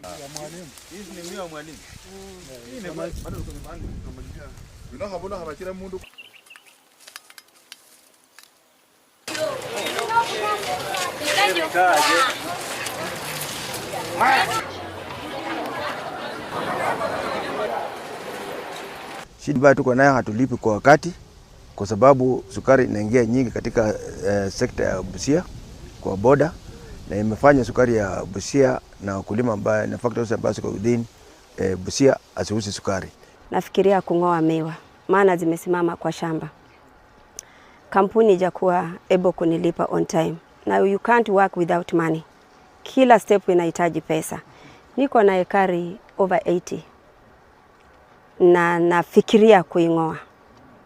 Ya mwalimu. Hizi ni mia mwalimu. Hii ni bado tuko nyumbani tunamalizia. Habona habakira mundu. Shida ambayo tuko nayo hatulipi kwa wakati kwa sababu sukari inaingia nyingi katika sekta ya Busia kwa boda, na imefanya sukari ya Busia na wakulima ambao na factories ambazo ziko within Busia asiuze sukari. Nafikiria kung'oa miwa maana zimesimama kwa shamba. Kampuni haijakuwa able kunilipa on time. Now you can't work without money. Kila step inahitaji pesa. Niko na ekari over 80. Na nafikiria kuing'oa.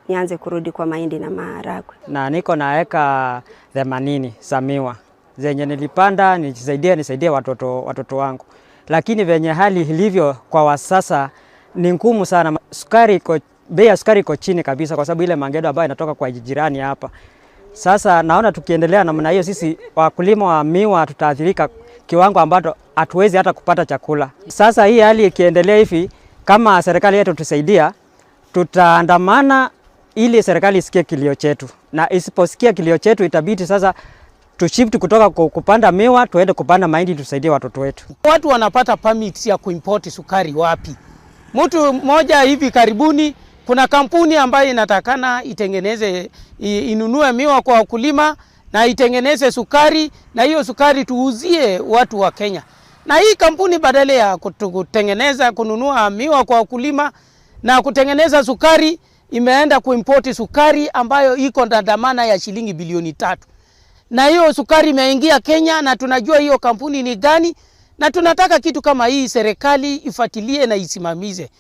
Nianze kurudi kwa mahindi na maharagwe. Na niko na eka 80 za miwa. Zenye nilipanda nisaidie watoto wangu. Lakini venye hali ilivyo kwa sasa ni ngumu sana. Bei ya sukari iko chini kabisa kwa sababu ile mangedo ambayo inatoka kwa jirani hapa. Sasa naona tukiendelea namna hiyo sisi wakulima wa miwa tutaathirika kiwango ambacho hatuwezi hata kupata chakula. Sasa hii hali ikiendelea hivi, kama serikali yetu tusaidia, tutaandamana ili serikali isikie kilio chetu. Na isiposikia kilio chetu itabidi sasa tushift kutoka kupanda miwa tuende kupanda mahindi tusaidie watoto wetu. Watu wanapata permits ya kuimport sukari wapi? Mtu mmoja hivi karibuni kuna kampuni ambayo inatakana itengeneze inunue miwa kwa wakulima na itengeneze sukari, na hiyo sukari tuuzie watu wa Kenya. Na hii kampuni badala ya kununua miwa kwa wakulima na kutengeneza sukari, imeenda kuimport sukari ambayo iko na dhamana ya shilingi bilioni 3. Na hiyo sukari imeingia Kenya na tunajua hiyo kampuni ni gani, na tunataka kitu kama hii serikali ifuatilie na isimamize.